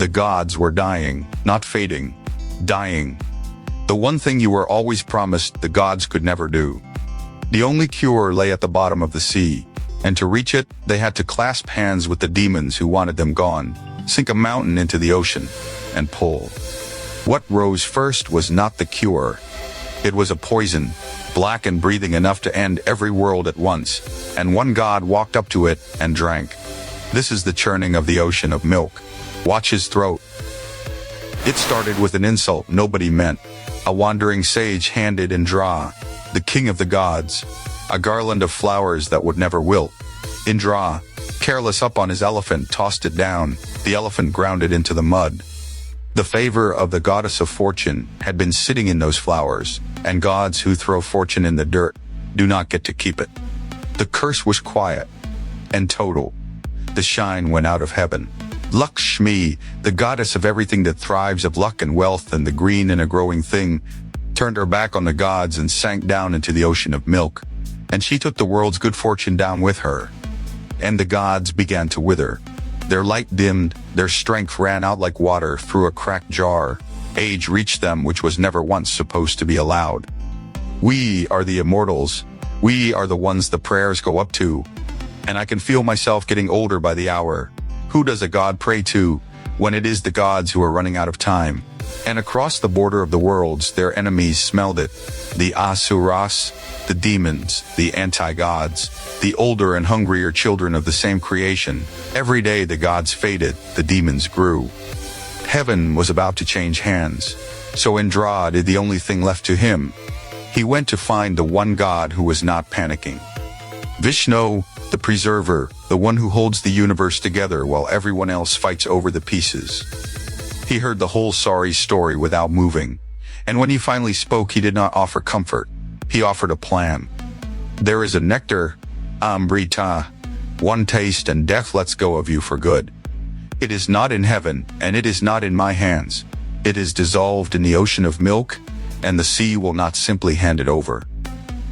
The gods were dying, not fading, dying. The one thing you were always promised the gods could never do. The only cure lay at the bottom of the sea, and to reach it, they had to clasp hands with the demons who wanted them gone, sink a mountain into the ocean, and pull. What rose first was not the cure. It was a poison, black and breathing enough to end every world at once, and one god walked up to it and drank. This is the churning of the ocean of milk. Watch his throat. It started with an insult nobody meant. A wandering sage handed Indra, the king of the gods, a garland of flowers that would never wilt. Indra, careless up on his elephant, tossed it down. The elephant ground it into the mud. The favor of the goddess of fortune had been sitting in those flowers, and gods who throw fortune in the dirt do not get to keep it. The curse was quiet and total. The shine went out of heaven. Lakshmi, the goddess of everything that thrives, of luck and wealth and the green in a growing thing, turned her back on the gods and sank down into the ocean of milk. And she took the world's good fortune down with her. And the gods began to wither. Their light dimmed, their strength ran out like water through a cracked jar. Age reached them which was never once supposed to be allowed. We are the immortals. We are the ones the prayers go up to. And I can feel myself getting older by the hour. Who does a god pray to when it is the gods who are running out of time? And across the border of the worlds, their enemies smelled it. The asuras, the demons, the anti-gods, the older and hungrier children of the same creation. Every day the gods faded, the demons grew. Heaven was about to change hands. So Indra did the only thing left to him. He went to find the one god who was not panicking. Vishnu, the preserver, the one who holds the universe together while everyone else fights over the pieces. He heard the whole sorry story without moving. And when he finally spoke, he did not offer comfort. He offered a plan. There is a nectar, amrita. One taste and death lets go of you for good. It is not in heaven, and it is not in my hands. It is dissolved in the ocean of milk, and the sea will not simply hand it over.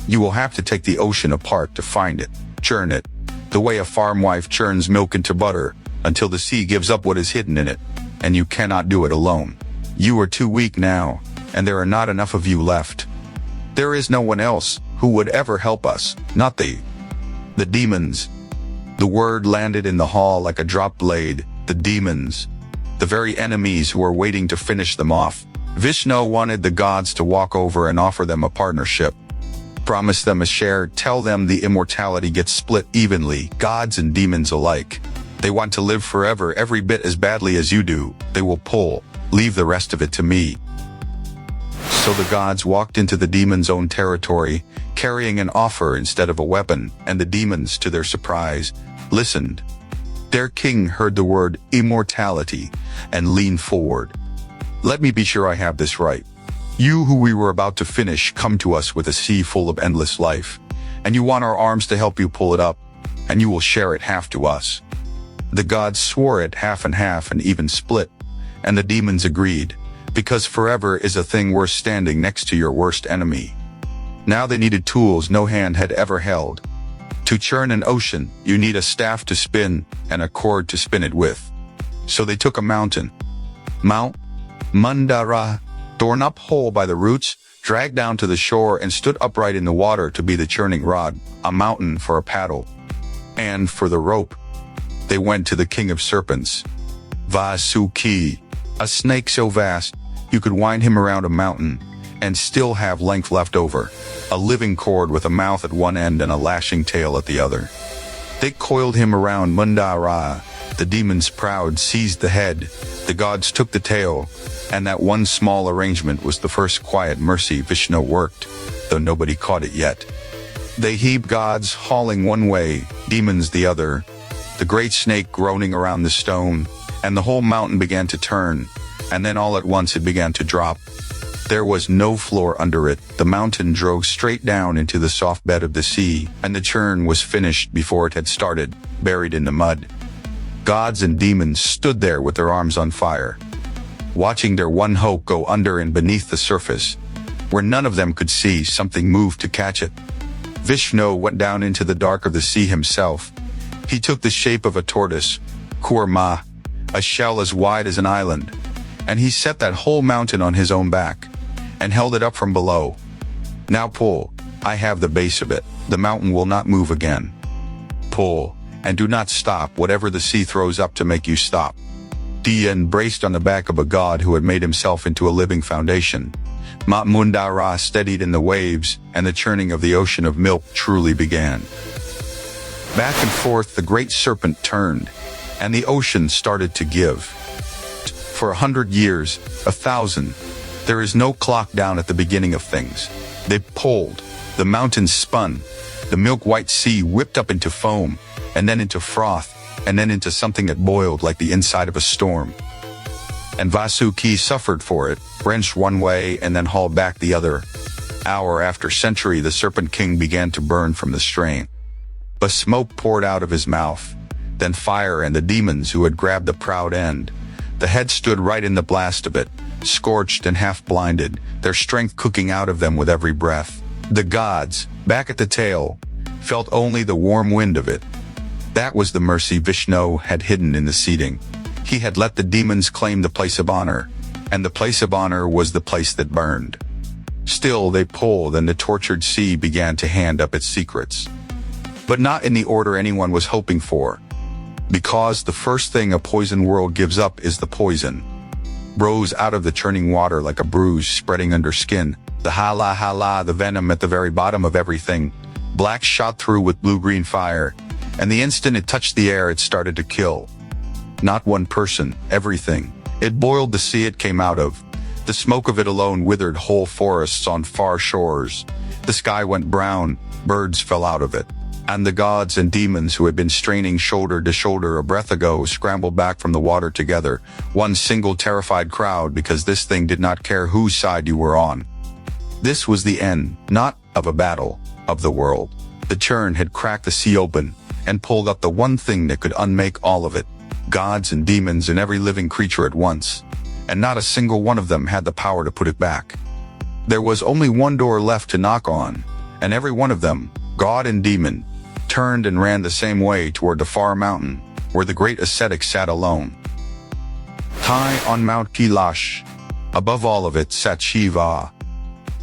You will have to take the ocean apart to find it, churn it, the way a farm wife churns milk into butter, until the sea gives up what is hidden in it, and you cannot do it alone. You are too weak now, and there are not enough of you left. There is no one else who would ever help us, not the demons. The word landed in the hall like a dropped blade. The demons, the very enemies who were waiting to finish them off. Vishnu wanted the gods to walk over and offer them a partnership. Promise them a share, tell them the immortality gets split evenly, gods and demons alike. They want to live forever every bit as badly as you do. They will pull, leave the rest of it to me. So the gods walked into the demons' own territory, carrying an offer instead of a weapon, and the demons, to their surprise, listened. Their king heard the word immortality and leaned forward. Let me be sure I have this right. You who we were about to finish come to us with a sea full of endless life, and you want our arms to help you pull it up, and you will share it half to us. The gods swore it half and half and even split, and the demons agreed, because forever is a thing worth standing next to your worst enemy. Now they needed tools no hand had ever held. To churn an ocean, you need a staff to spin and a cord to spin it with. So they took a mountain. Mount Mandara, torn up whole by the roots, dragged down to the shore and stood upright in the water to be the churning rod, a mountain for a paddle. And for the rope, they went to the king of serpents, Vasuki, a snake so vast you could wind him around a mountain and still have length left over, a living cord with a mouth at one end and a lashing tail at the other. They coiled him around Mandara. The demons proud seized the head, the gods took the tail, and that one small arrangement was the first quiet mercy Vishnu worked, though nobody caught it yet. They heaved gods hauling one way, demons the other, the great snake groaning around the stone, and the whole mountain began to turn, and then all at once it began to drop. There was no floor under it. The mountain drove straight down into the soft bed of the sea, and the churn was finished before it had started, buried in the mud. Gods and demons stood there with their arms on fire, watching their one hope go under and beneath the surface, where none of them could see. Something moved to catch it. Vishnu went down into the dark of the sea himself. He took the shape of a tortoise, Kurma, a shell as wide as an island, and he set that whole mountain on his own back, and held it up from below. Now pull, I have the base of it, the mountain will not move again. Pull, and do not stop whatever the sea throws up to make you stop. Dia embraced on the back of a god who had made himself into a living foundation. Mundara steadied in the waves, and the churning of the ocean of milk truly began. Back and forth the great serpent turned, and the ocean started to give. For 100 years, 1,000, there is no clock down at the beginning of things. They pulled, the mountains spun, the milk-white sea whipped up into foam, and then into froth, and then into something that boiled like the inside of a storm. And Vasuki suffered for it, wrenched one way and then hauled back the other. Hour after century, the serpent-king began to burn from the strain. But smoke poured out of his mouth, then fire, and the demons who had grabbed the proud end. The head stood right in the blast of it, scorched and half-blinded, their strength cooking out of them with every breath. The gods, back at the tail, felt only the warm wind of it. That was the mercy Vishnu had hidden in the seeding. He had let the demons claim the place of honor, and the place of honor was the place that burned. Still they pulled, and the tortured sea began to hand up its secrets. But not in the order anyone was hoping for. Because the first thing a poison world gives up is the poison. Rose out of the churning water like a bruise spreading under skin. The Halahala, the venom at the very bottom of everything. Black shot through with blue-green fire, and the instant it touched the air it started to kill. Not one person, everything. It boiled the sea it came out of. The smoke of it alone withered whole forests on far shores. The sky went brown, birds fell out of it. And the gods and demons who had been straining shoulder to shoulder a breath ago scrambled back from the water together, one single terrified crowd, because this thing did not care whose side you were on. This was the end, not of a battle, of the world. The churn had cracked the sea open, and pulled up the one thing that could unmake all of it. Gods and demons and every living creature at once. And not a single one of them had the power to put it back. There was only one door left to knock on, and every one of them, god and demon, turned and ran the same way toward the far mountain, where the great ascetic sat alone. High on Mount Kailash, above all of it sat Shiva,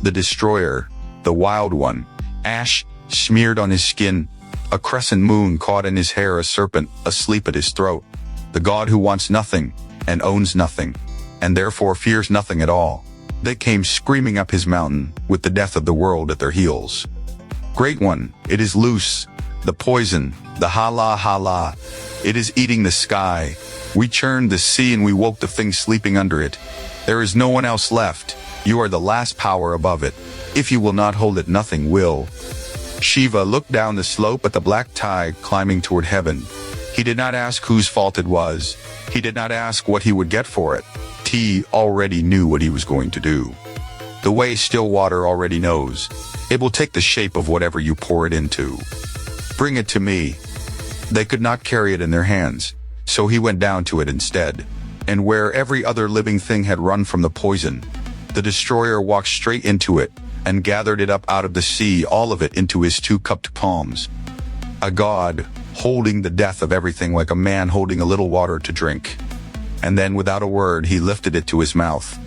the destroyer, the wild one, ash smeared on his skin, a crescent moon caught in his hair, a serpent asleep at his throat, the god who wants nothing and owns nothing, and therefore fears nothing at all. They came screaming up his mountain, with the death of the world at their heels. Great one, it is loose, the poison, the Halahala, it is eating the sky. We churned the sea and we woke the thing sleeping under it. There is no one else left. You are the last power above it. If you will not hold it, nothing will. Shiva looked down the slope at the black tide climbing toward heaven. He did not ask whose fault it was. He did not ask what he would get for it. He already knew what he was going to do. The way still water already knows. It will take the shape of whatever you pour it into. Bring it to me. They could not carry it in their hands, so he went down to it instead. And where every other living thing had run from the poison, the destroyer walked straight into it, and gathered it up out of the sea, all of it into his two cupped palms. A god, holding the death of everything like a man holding a little water to drink. And then without a word he lifted it to his mouth.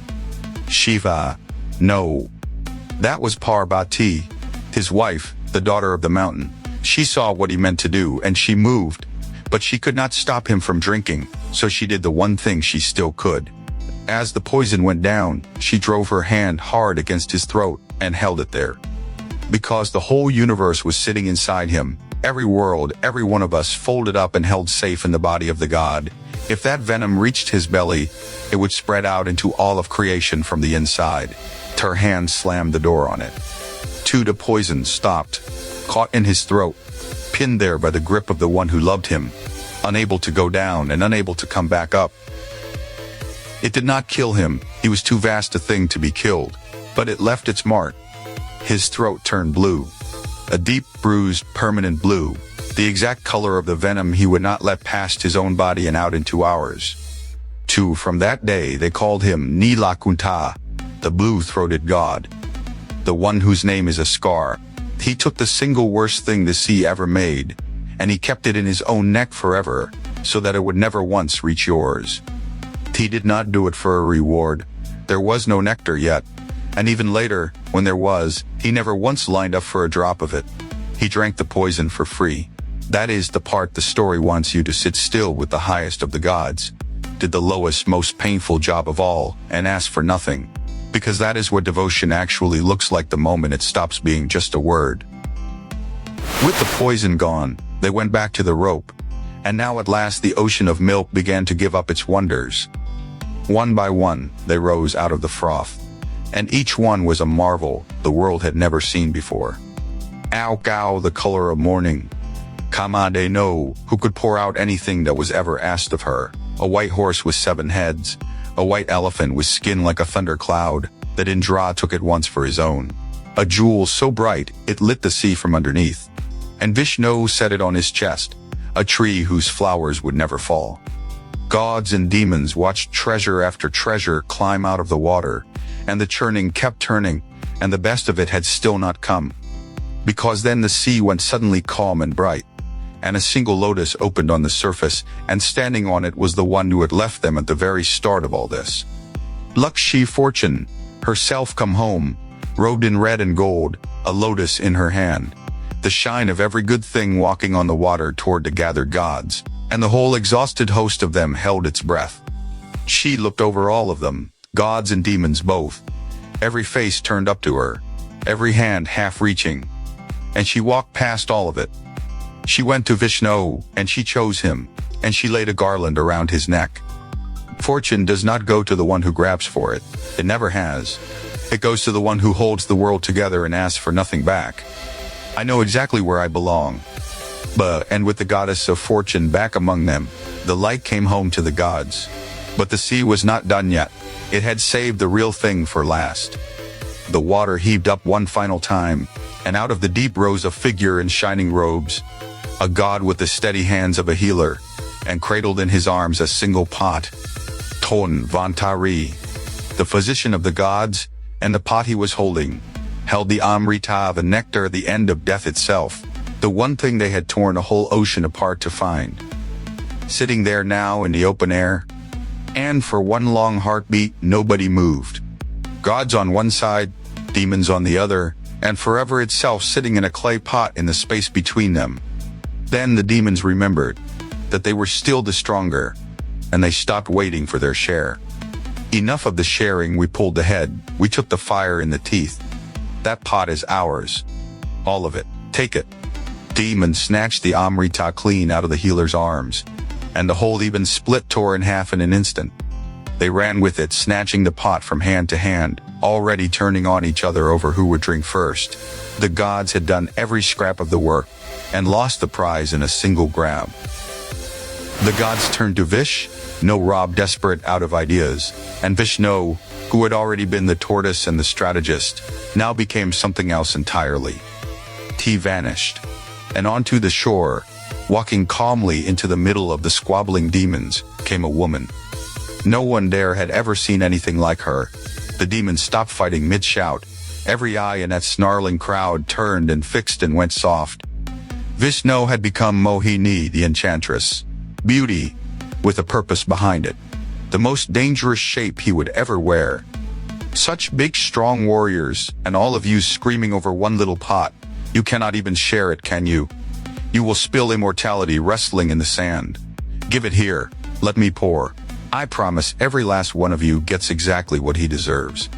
Shiva, no. That was Parvati, his wife, the daughter of the mountain. She saw what he meant to do, and she moved. But she could not stop him from drinking, so she did the one thing she still could. As the poison went down, she drove her hand hard against his throat and held it there. Because the whole universe was sitting inside him, every world, every one of us folded up and held safe in the body of the god. If that venom reached his belly, it would spread out into all of creation from the inside. Her hand slammed the door on it. The poison stopped, caught in his throat, pinned there by the grip of the one who loved him, unable to go down and unable to come back up. It did not kill him, he was too vast a thing to be killed, but it left its mark. His throat turned blue, a deep, bruised, permanent blue, the exact color of the venom he would not let past his own body and out into ours. From that day they called him Nilakantha, the blue-throated god, the one whose name is a scar. He took the single worst thing the sea ever made, and he kept it in his own neck forever, so that it would never once reach yours. He did not do it for a reward. There was no nectar yet, and even later, when there was, he never once lined up for a drop of it. He drank the poison for free. That is the part the story wants you to sit still with the highest of the gods, did the lowest, most painful job of all, and ask for nothing. Because that is what devotion actually looks like the moment it stops being just a word. With the poison gone, they went back to the rope, and now at last the ocean of milk began to give up its wonders. One by one, they rose out of the froth, and each one was a marvel the world had never seen before. Ao Gao, the color of morning. Kama de no, who could pour out anything that was ever asked of her. A white horse with 7 heads. A white elephant with skin like a thundercloud, that Indra took at once for his own. A jewel so bright, it lit the sea from underneath. And Vishnu set it on his chest, a tree whose flowers would never fall. Gods and demons watched treasure after treasure climb out of the water, and the churning kept turning, and the best of it had still not come. Because then the sea went suddenly calm and bright, and a single lotus opened on the surface, and standing on it was the one who had left them at the very start of all this. Lakshmi, fortune, herself come home, robed in red and gold, a lotus in her hand, the shine of every good thing walking on the water toward the gathered gods, and the whole exhausted host of them held its breath. She looked over all of them, gods and demons both, every face turned up to her, every hand half reaching, and she walked past all of it. She went to Vishnu, and she chose him, and she laid a garland around his neck. Fortune does not go to the one who grabs for it. It never has. It goes to the one who holds the world together and asks for nothing back. I know exactly where I belong. And with the goddess of fortune back among them, the light came home to the gods. But the sea was not done yet. It had saved the real thing for last. The water heaved up one final time, and out of the deep rose a figure in shining robes, a god with the steady hands of a healer, and cradled in his arms a single pot. Ton Vantari, the physician of the gods, and the pot he was holding, held the amrita, the nectar, the end of death itself, the one thing they had torn a whole ocean apart to find. Sitting there now in the open air, and for one long heartbeat nobody moved. Gods on one side, demons on the other, and forever itself sitting in a clay pot in the space between them. Then the demons remembered that they were still the stronger, and they stopped waiting for their share. Enough of the sharing, we pulled ahead, we took the fire in the teeth. That pot is ours. All of it. Take it. Demons snatched the amrita clean out of the healer's arms, and the whole even split tore in half in an instant. They ran with it, snatching the pot from hand to hand, already turning on each other over who would drink first. The gods had done every scrap of the work, and lost the prize in a single grab. The gods turned to Vishnu, Rob desperate out of ideas, and Vishnu, who had already been the tortoise and the strategist, now became something else entirely. He vanished, and onto the shore, walking calmly into the middle of the squabbling demons, came a woman. No one there had ever seen anything like her. The demons stopped fighting mid-shout. Every eye in that snarling crowd turned and fixed and went soft. Vishnu had become Mohini, the enchantress. Beauty, with a purpose behind it. The most dangerous shape he would ever wear. Such big, strong warriors, and all of you screaming over one little pot. You cannot even share it, can you? You will spill immortality wrestling in the sand. Give it here. Let me pour. I promise every last one of you gets exactly what he deserves.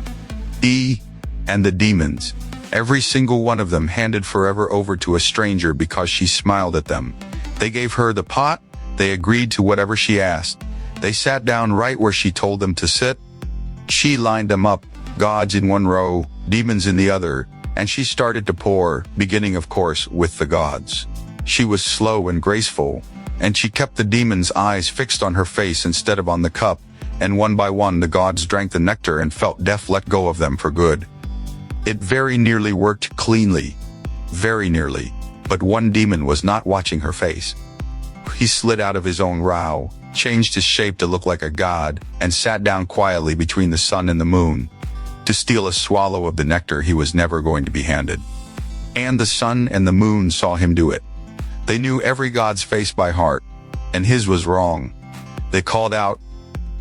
And the demons, every single one of them handed forever over to a stranger because she smiled at them. They gave her the pot, they agreed to whatever she asked. They sat down right where she told them to sit. She lined them up, gods in one row, demons in the other, and she started to pour, beginning of course with the gods. She was slow and graceful, and she kept the demons' eyes fixed on her face instead of on the cup, and one by one the gods drank the nectar and felt death let go of them for good. It very nearly worked cleanly. Very nearly. But one demon was not watching her face. He slid out of his own row, changed his shape to look like a god, and sat down quietly between the sun and the moon, to steal a swallow of the nectar he was never going to be handed. And the sun and the moon saw him do it. They knew every god's face by heart. and his was wrong. They called out.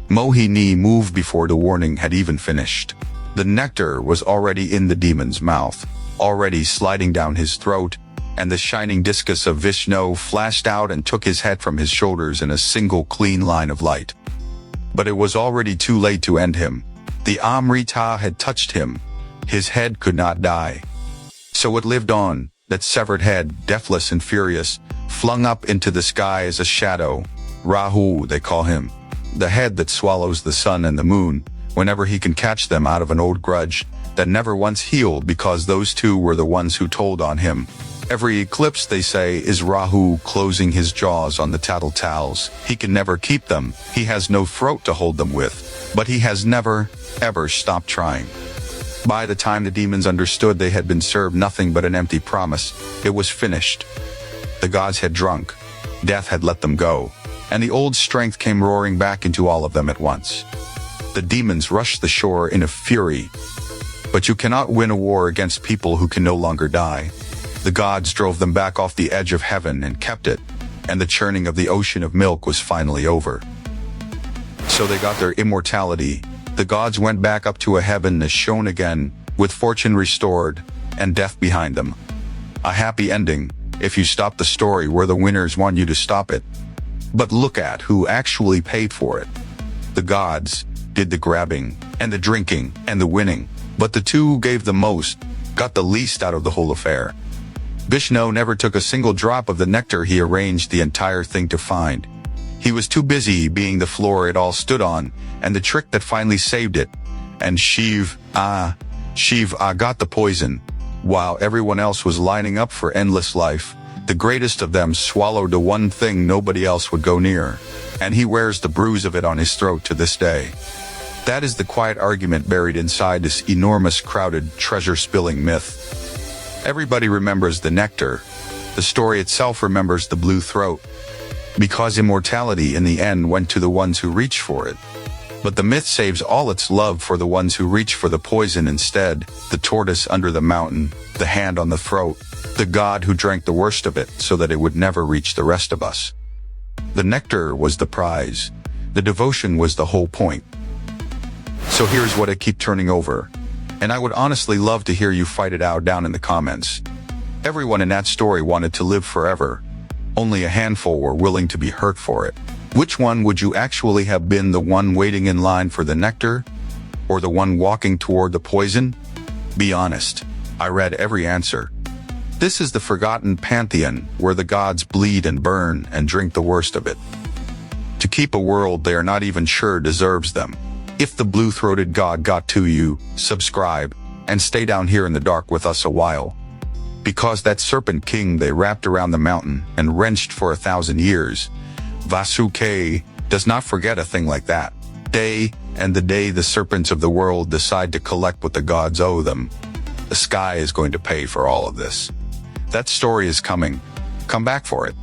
Mohini moved before the warning had even finished. The nectar was already in the demon's mouth, already sliding down his throat, and the shining discus of Vishnu flashed out and took his head from his shoulders in a single clean line of light. But it was already too late to end him. The amrita had touched him. His head could not die. So it lived on, that severed head, deathless and furious, flung up into the sky as a shadow. Rahu, they call him. The head that swallows the sun and the moon, whenever he can catch them out of an old grudge that never once healed, because those two were the ones who told on him. Every eclipse, they say, is Rahu closing his jaws on the tattletales. He can never keep them. He has no throat to hold them with. But he has never, ever stopped trying. By the time the demons understood they had been served nothing but an empty promise, it was finished. The gods had drunk. Death had let them go. And the old strength came roaring back into all of them at once. The demons rushed the shore in a fury. But you cannot win a war against people who can no longer die. The gods drove them back off the edge of heaven and kept it, and the churning of the ocean of milk was finally over. So they got their immortality. The gods went back up to a heaven as shown again, with fortune restored, and death behind them. A happy ending, if you stop the story where the winners want you to stop it. But look at who actually paid for it. The gods did the grabbing, and the drinking, and the winning, but the two who gave the most got the least out of the whole affair. Vishnu never took a single drop of the nectar he arranged the entire thing to find. He was too busy being the floor it all stood on, and the trick that finally saved it. And Shiva got the poison, while everyone else was lining up for endless life. The greatest of them swallowed the one thing nobody else would go near, and he wears the bruise of it on his throat to this day. That is the quiet argument buried inside this enormous, crowded, treasure-spilling myth. Everybody remembers the nectar. The story itself remembers the blue throat. Because immortality in the end went to the ones who reached for it. But the myth saves all its love for the ones who reach for the poison instead, the tortoise under the mountain, the hand on the throat, the god who drank the worst of it so that it would never reach the rest of us. The nectar was the prize. The devotion was the whole point. So here's what I keep turning over. And I would honestly love to hear you fight it out down in the comments. Everyone in that story wanted to live forever. Only a handful were willing to be hurt for it. Which one would you actually have been, the one waiting in line for the nectar? Or the one walking toward the poison? Be honest. I read every answer. This is the forgotten Pantheon, where the gods bleed and burn and drink the worst of it. To keep a world they are not even sure deserves them. If the blue-throated god got to you, subscribe, and stay down here in the dark with us a while. Because that serpent-king they wrapped around the mountain and wrenched for 1,000 years, Vasuki, does not forget a thing like that. The day the serpents of the world decide to collect what the gods owe them, the sky is going to pay for all of this. That story is coming. Come back for it.